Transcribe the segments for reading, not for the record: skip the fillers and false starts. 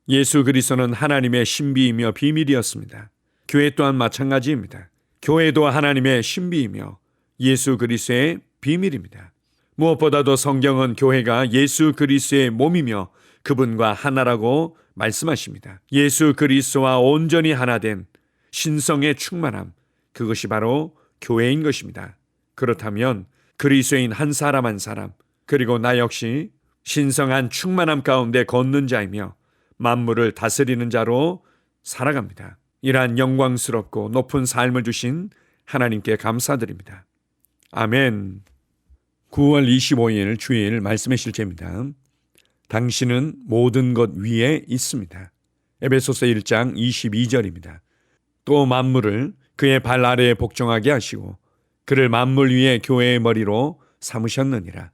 예수 그리스도는 하나님의 신비이며 비밀이었습니다. 교회 또한 마찬가지입니다. 교회도 하나님의 신비이며 예수 그리스도의 비밀입니다. 무엇보다도 성경은 교회가 예수 그리스도의 몸이며 그분과 하나라고 말씀하십니다. 예수 그리스도와 온전히 하나된 신성의 충만함, 그것이 바로 교회인 것입니다. 그렇다면 그리스도인 한 사람 한 사람, 그리고 나 역시 신성한 충만함 가운데 걷는 자이며 만물을 다스리는 자로 살아갑니다. 이러한 영광스럽고 높은 삶을 주신 하나님께 감사드립니다. 아멘. 9월 25일 주일 말씀의 실제입니다. 당신은 모든 것 위에 있습니다. 에베소서 1장 22절입니다. 또 만물을 그의 발 아래에 복종하게 하시고 그를 만물 위에 교회의 머리로 삼으셨느니라.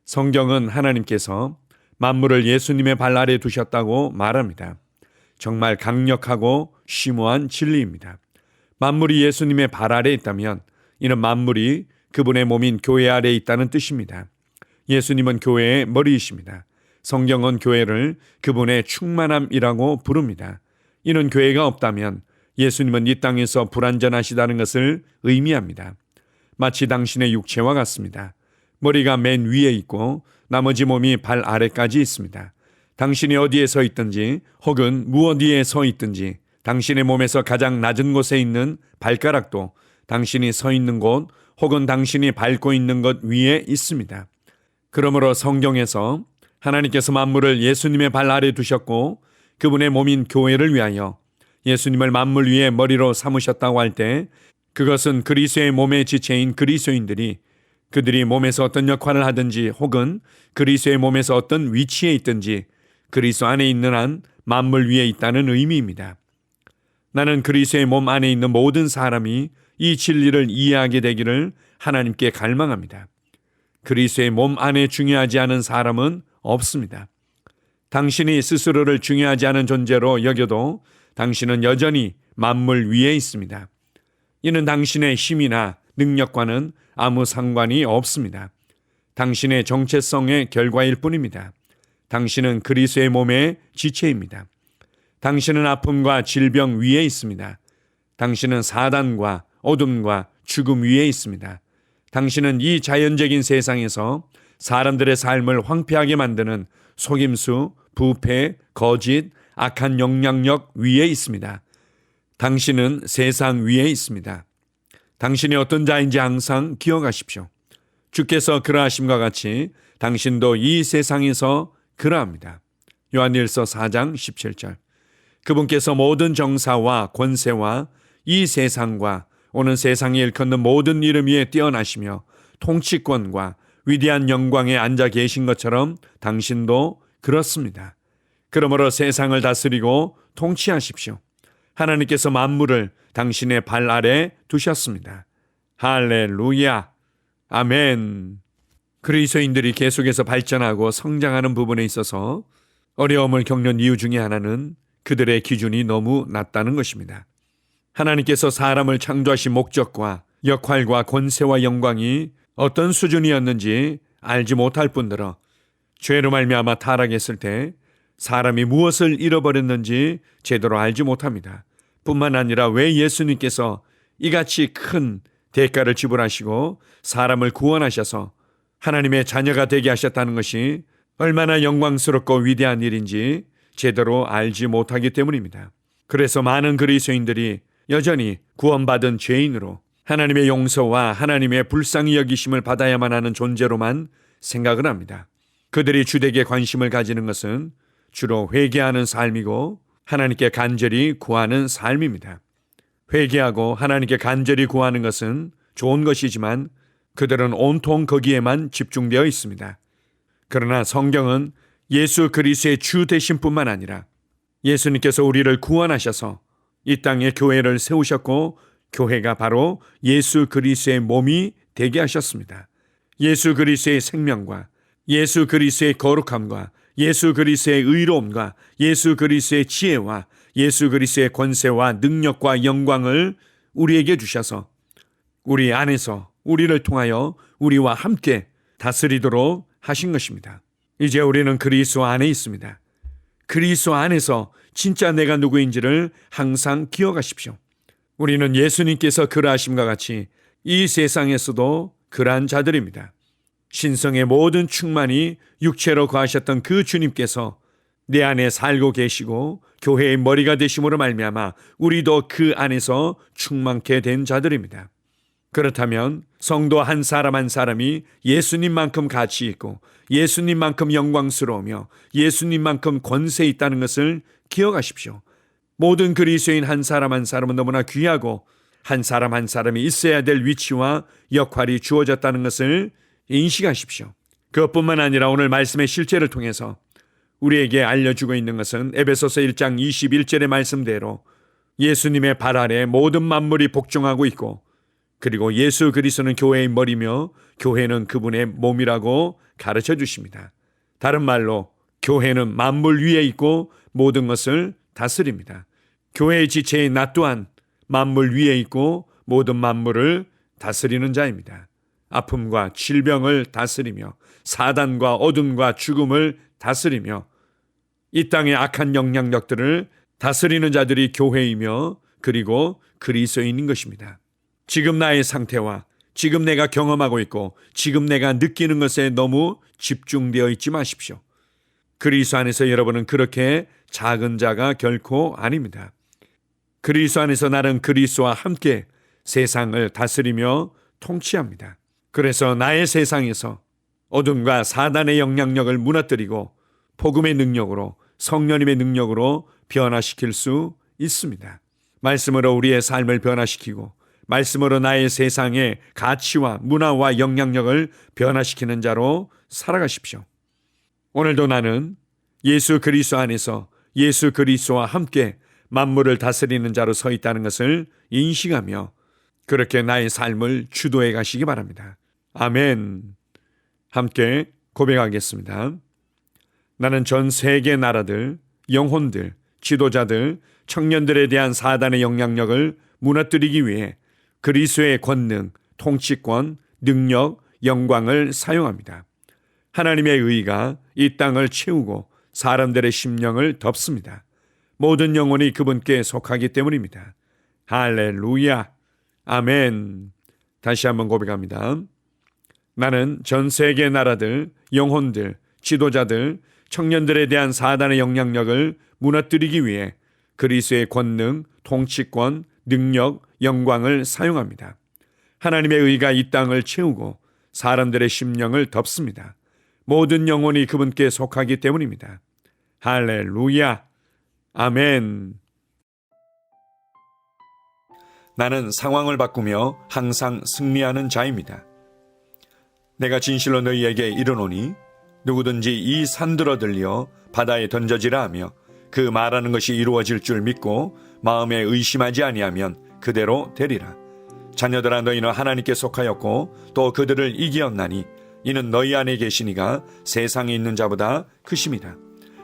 성경은 하나님께서 만물을 예수님의 발 아래에 두셨다고 말합니다. 정말 강력하고 심오한 진리입니다. 만물이 예수님의 발 아래에 있다면 이는 만물이 그분의 몸인 교회 아래에 있다는 뜻입니다. 예수님은 교회의 머리이십니다. 성경은 교회를 그분의 충만함이라고 부릅니다. 이는 교회가 없다면 예수님은 이 땅에서 불완전하시다는 것을 의미합니다. 마치 당신의 육체와 같습니다. 머리가 맨 위에 있고 나머지 몸이 발 아래까지 있습니다. 당신이 어디에 서 있든지 혹은 무엇 위에 서 있든지 당신의 몸에서 가장 낮은 곳에 있는 발가락도 당신이 서 있는 곳 혹은 당신이 밟고 있는 것 위에 있습니다. 그러므로 성경에서 하나님께서 만물을 예수님의 발 아래 두셨고 그분의 몸인 교회를 위하여 예수님을 만물 위에 머리로 삼으셨다고 할 때 그것은 그리스도의 몸의 지체인 그리스도인들이 그들이 몸에서 어떤 역할을 하든지 혹은 그리스도의 몸에서 어떤 위치에 있든지 그리스도 안에 있는 한 만물 위에 있다는 의미입니다. 나는 그리스도의 몸 안에 있는 모든 사람이 이 진리를 이해하게 되기를 하나님께 갈망합니다. 그리스도의 몸 안에 중요하지 않은 사람은 없습니다. 당신이 스스로를 중요하지 않은 존재로 여겨도 당신은 여전히 만물 위에 있습니다. 이는 당신의 힘이나 능력과는 아무 상관이 없습니다. 당신의 정체성의 결과일 뿐입니다. 당신은 그리스도의 몸의 지체입니다. 당신은 아픔과 질병 위에 있습니다. 당신은 사단과 어둠과 죽음 위에 있습니다. 당신은 이 자연적인 세상에서 사람들의 삶을 황폐하게 만드는 속임수, 부패, 거짓, 악한 영향력 위에 있습니다. 당신은 세상 위에 있습니다. 당신이 어떤 자인지 항상 기억하십시오. 주께서 그러하심과 같이 당신도 이 세상에서 그러합니다. 요한일서 4장 17절. 그분께서 모든 정사와 권세와 이 세상과 오는 세상에 일컫는 모든 이름 위에 뛰어나시며 통치권과 위대한 영광에 앉아 계신 것처럼 당신도 그렇습니다. 그러므로 세상을 다스리고 통치하십시오. 하나님께서 만물을 당신의 발 아래 두셨습니다. 할렐루야. 아멘. 그리스도인들이 계속해서 발전하고 성장하는 부분에 있어서 어려움을 겪는 이유 중에 하나는 그들의 기준이 너무 낮다는 것입니다. 하나님께서 사람을 창조하신 목적과 역할과 권세와 영광이 어떤 수준이었는지 알지 못할 뿐더러 죄로 말미암아 타락했을 때 사람이 무엇을 잃어버렸는지 제대로 알지 못합니다. 뿐만 아니라 왜 예수님께서 이같이 큰 대가를 지불하시고 사람을 구원하셔서 하나님의 자녀가 되게 하셨다는 것이 얼마나 영광스럽고 위대한 일인지 제대로 알지 못하기 때문입니다. 그래서 많은 그리스도인들이 여전히 구원받은 죄인으로 하나님의 용서와 하나님의 불쌍히 여기심을 받아야만 하는 존재로만 생각을 합니다. 그들이 주되게 관심을 가지는 것은 주로 회개하는 삶이고 하나님께 간절히 구하는 삶입니다. 회개하고 하나님께 간절히 구하는 것은 좋은 것이지만 그들은 온통 거기에만 집중되어 있습니다. 그러나 성경은 예수 그리스도의 주 되신 뿐만 아니라 예수님께서 우리를 구원하셔서 이 땅에 교회를 세우셨고 교회가 바로 예수 그리스도의 몸이 되게 하셨습니다. 예수 그리스도의 생명과 예수 그리스도의 거룩함과 예수 그리스도의 의로움과 예수 그리스도의 지혜와 예수 그리스도의 권세와 능력과 영광을 우리에게 주셔서 우리 안에서 우리를 통하여 우리와 함께 다스리도록 하신 것입니다. 이제 우리는 그리스도 안에 있습니다. 그리스도 안에서 진짜 내가 누구인지를 항상 기억하십시오. 우리는 예수님께서 그러하심과 같이 이 세상에서도 그러한 자들입니다. 신성의 모든 충만이 육체로 거하셨던 그 주님께서 내 안에 살고 계시고 교회의 머리가 되심으로 말미암아 우리도 그 안에서 충만케 된 자들입니다. 그렇다면 성도 한 사람 한 사람이 예수님만큼 가치 있고 예수님만큼 영광스러우며 예수님만큼 권세 있다는 것을 기억하십시오. 모든 그리스도인 한 사람 한 사람은 너무나 귀하고 한 사람 한 사람이 있어야 될 위치와 역할이 주어졌다는 것을 인식하십시오. 그것뿐만 아니라 오늘 말씀의 실제를 통해서 우리에게 알려주고 있는 것은 에베소서 1장 21절의 말씀대로 예수님의 발 아래 모든 만물이 복종하고 있고 그리고 예수 그리스도는 교회의 머리며 교회는 그분의 몸이라고 가르쳐 주십니다. 다른 말로 교회는 만물 위에 있고 모든 것을 다스립니다. 교회의 지체인 나 또한 만물 위에 있고 모든 만물을 다스리는 자입니다. 아픔과 질병을 다스리며 사단과 어둠과 죽음을 다스리며 이 땅의 악한 영향력들을 다스리는 자들이 교회이며 그리고 그리스도인인 것입니다. 지금 나의 상태와 지금 내가 경험하고 있고 지금 내가 느끼는 것에 너무 집중되어 있지 마십시오. 그리스도 안에서 여러분은 그렇게 작은 자가 결코 아닙니다. 그리스도 안에서 나는 그리스도와 함께 세상을 다스리며 통치합니다. 그래서 나의 세상에서 어둠과 사단의 영향력을 무너뜨리고 복음의 능력으로 성령님의 능력으로 변화시킬 수 있습니다. 말씀으로 우리의 삶을 변화시키고 말씀으로 나의 세상의 가치와 문화와 영향력을 변화시키는 자로 살아가십시오. 오늘도 나는 예수 그리스도 안에서 예수 그리스도와 함께 만물을 다스리는 자로 서 있다는 것을 인식하며 그렇게 나의 삶을 주도해 가시기 바랍니다. 아멘. 함께 고백하겠습니다. 나는 전 세계 나라들, 영혼들, 지도자들, 청년들에 대한 사단의 영향력을 무너뜨리기 위해 그리스도의 권능, 통치권, 능력, 영광을 사용합니다. 하나님의 의가 이 땅을 채우고 사람들의 심령을 덮습니다. 모든 영혼이 그분께 속하기 때문입니다. 할렐루야. 아멘. 다시 한번 고백합니다. 나는 전 세계 나라들, 영혼들, 지도자들, 청년들에 대한 사단의 영향력을 무너뜨리기 위해 그리스도의 권능, 통치권, 능력, 영광을 사용합니다. 하나님의 의가 이 땅을 채우고 사람들의 심령을 덮습니다. 모든 영혼이 그분께 속하기 때문입니다. 할렐루야. 아멘. 나는 상황을 바꾸며 항상 승리하는 자입니다. 내가 진실로 너희에게 이르노니 누구든지 이 산들어 들려 바다에 던져지라 하며 그 말하는 것이 이루어질 줄 믿고 마음에 의심하지 아니하면 그대로 되리라. 자녀들아 너희는 하나님께 속하였고 또 그들을 이기었나니 이는 너희 안에 계시니가 세상에 있는 자보다 크심이라.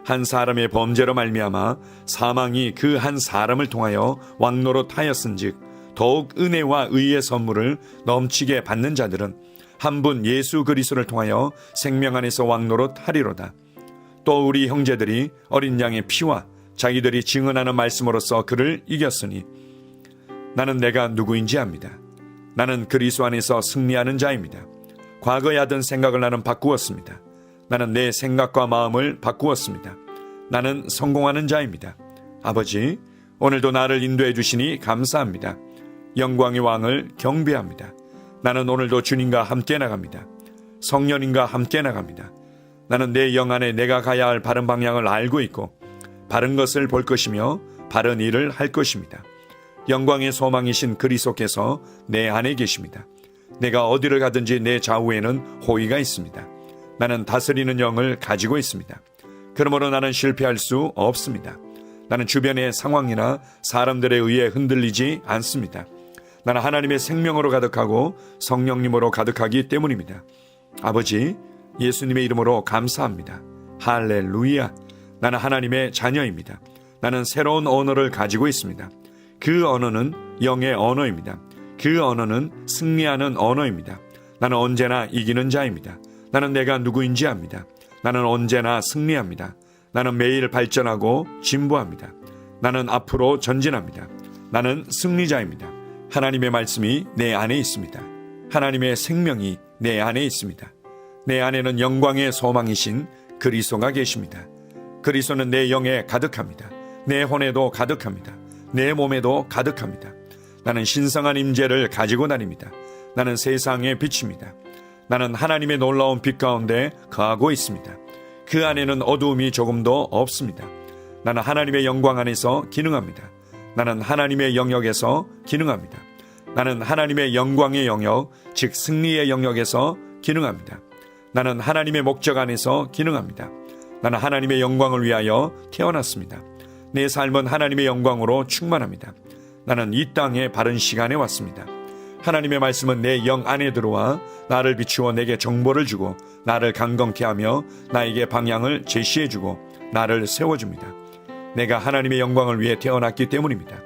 한 사람의 범죄로 말미암아 사망이 그 한 사람을 통하여 왕노릇하였은즉 더욱 은혜와 의의 선물을 넘치게 받는 자들은 한 분 예수 그리스도를 통하여 생명 안에서 왕노릇하리로다. 또 우리 형제들이 어린 양의 피와 자기들이 증언하는 말씀으로써 그를 이겼으니 나는 내가 누구인지 압니다. 나는 그리스도 안에서 승리하는 자입니다. 과거에 하던 생각을 나는 바꾸었습니다. 나는 내 생각과 마음을 바꾸었습니다. 나는 성공하는 자입니다. 아버지, 오늘도 나를 인도해 주시니 감사합니다. 영광의 왕을 경배합니다. 나는 오늘도 주님과 함께 나갑니다. 성령님과 함께 나갑니다. 나는 내 영 안에 내가 가야 할 바른 방향을 알고 있고 바른 것을 볼 것이며 바른 일을 할 것입니다. 영광의 소망이신 그리스도께서 내 안에 계십니다. 내가 어디를 가든지 내 좌우에는 호의가 있습니다. 나는 다스리는 영을 가지고 있습니다. 그러므로 나는 실패할 수 없습니다. 나는 주변의 상황이나 사람들에 의해 흔들리지 않습니다. 나는 하나님의 생명으로 가득하고 성령님으로 가득하기 때문입니다. 아버지, 예수님의 이름으로 감사합니다. 할렐루야. 나는 하나님의 자녀입니다. 나는 새로운 언어를 가지고 있습니다. 그 언어는 영의 언어입니다. 그 언어는 승리하는 언어입니다. 나는 언제나 이기는 자입니다. 나는 내가 누구인지 압니다. 나는 언제나 승리합니다. 나는 매일 발전하고 진보합니다. 나는 앞으로 전진합니다. 나는 승리자입니다. 하나님의 말씀이 내 안에 있습니다. 하나님의 생명이 내 안에 있습니다. 내 안에는 영광의 소망이신 그리스도가 계십니다. 그리스도는 내 영에 가득합니다. 내 혼에도 가득합니다. 내 몸에도 가득합니다. 나는 신성한 임재를 가지고 다닙니다. 나는 세상의 빛입니다. 나는 하나님의 놀라운 빛 가운데 거하고 있습니다. 그 안에는 어두움이 조금도 없습니다. 나는 하나님의 영광 안에서 기능합니다. 나는 하나님의 영역에서 기능합니다. 나는 하나님의 영광의 영역, 즉 승리의 영역에서 기능합니다. 나는 하나님의 목적 안에서 기능합니다. 나는 하나님의 영광을 위하여 태어났습니다. 내 삶은 하나님의 영광으로 충만합니다. 나는 이 땅에 바른 시간에 왔습니다. 하나님의 말씀은 내 영 안에 들어와 나를 비추어 내게 정보를 주고 나를 강건케 하며 나에게 방향을 제시해주고 나를 세워줍니다. 내가 하나님의 영광을 위해 태어났기 때문입니다.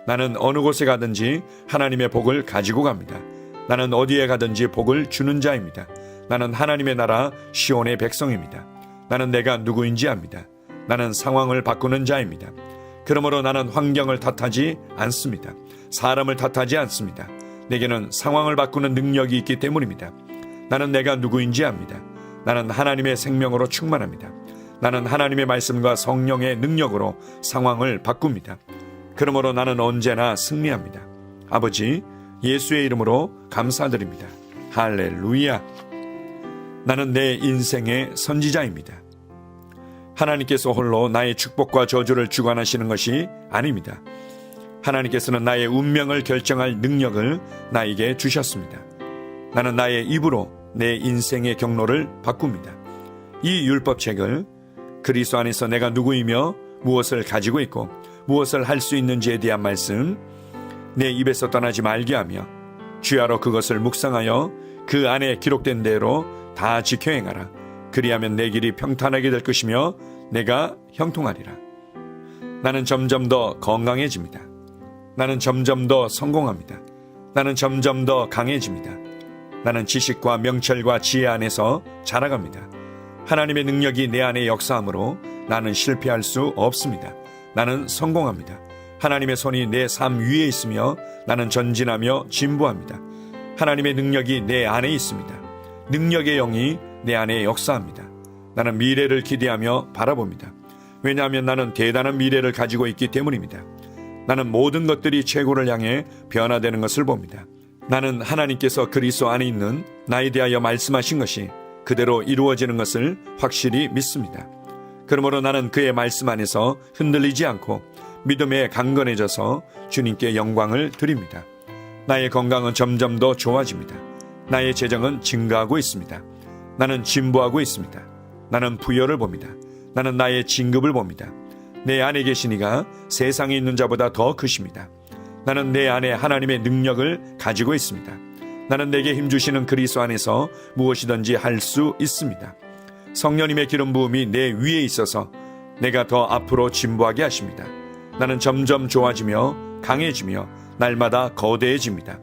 나는 어느 곳에 가든지 하나님의 복을 가지고 갑니다. 나는 어디에 가든지 복을 주는 자입니다. 나는 하나님의 나라 시온의 백성입니다. 나는 내가 누구인지 압니다. 나는 상황을 바꾸는 자입니다. 그러므로 나는 환경을 탓하지 않습니다. 사람을 탓하지 않습니다. 내게는 상황을 바꾸는 능력이 있기 때문입니다. 나는 내가 누구인지 압니다. 나는 하나님의 생명으로 충만합니다. 나는 하나님의 말씀과 성령의 능력으로 상황을 바꿉니다. 그러므로 나는 언제나 승리합니다. 아버지, 예수의 이름으로 감사드립니다. 할렐루야. 나는 내 인생의 선지자입니다. 하나님께서 홀로 나의 축복과 저주를 주관하시는 것이 아닙니다. 하나님께서는 나의 운명을 결정할 능력을 나에게 주셨습니다. 나는 나의 입으로 내 인생의 경로를 바꿉니다. 이 율법책을 그리스도 안에서 내가 누구이며 무엇을 가지고 있고 무엇을 할 수 있는지에 대한 말씀 내 입에서 떠나지 말게 하며 주야로 그것을 묵상하여 그 안에 기록된 대로 다 지켜 행하라. 그리하면 내 길이 평탄하게 될 것이며 내가 형통하리라. 나는 점점 더 건강해집니다. 나는 점점 더 성공합니다. 나는 점점 더 강해집니다. 나는 지식과 명철과 지혜 안에서 자라갑니다. 하나님의 능력이 내 안에 역사하므로 나는 실패할 수 없습니다. 나는 성공합니다. 하나님의 손이 내 삶 위에 있으며 나는 전진하며 진보합니다. 하나님의 능력이 내 안에 있습니다. 능력의 영이 내 안에 역사합니다. 나는 미래를 기대하며 바라봅니다. 왜냐하면 나는 대단한 미래를 가지고 있기 때문입니다. 나는 모든 것들이 최고를 향해 변화되는 것을 봅니다. 나는 하나님께서 그리스도 안에 있는 나에 대하여 말씀하신 것이 그대로 이루어지는 것을 확실히 믿습니다. 그러므로 나는 그의 말씀 안에서 흔들리지 않고 믿음에 강건해져서 주님께 영광을 드립니다. 나의 건강은 점점 더 좋아집니다. 나의 재정은 증가하고 있습니다. 나는 진보하고 있습니다. 나는 부여를 봅니다. 나는 나의 진급을 봅니다. 내 안에 계신 이가 세상에 있는 자보다 더 크십니다. 나는 내 안에 하나님의 능력을 가지고 있습니다. 나는 내게 힘주시는 그리스도 안에서 무엇이든지 할 수 있습니다. 성령님의 기름 부음이 내 위에 있어서 내가 더 앞으로 진보하게 하십니다. 나는 점점 좋아지며 강해지며 날마다 거대해집니다.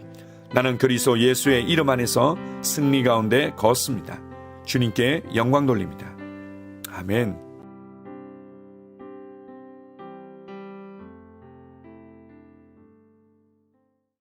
나는 그리스도 예수의 이름 안에서 승리 가운데 걷습니다. 주님께 영광 돌립니다. 아멘.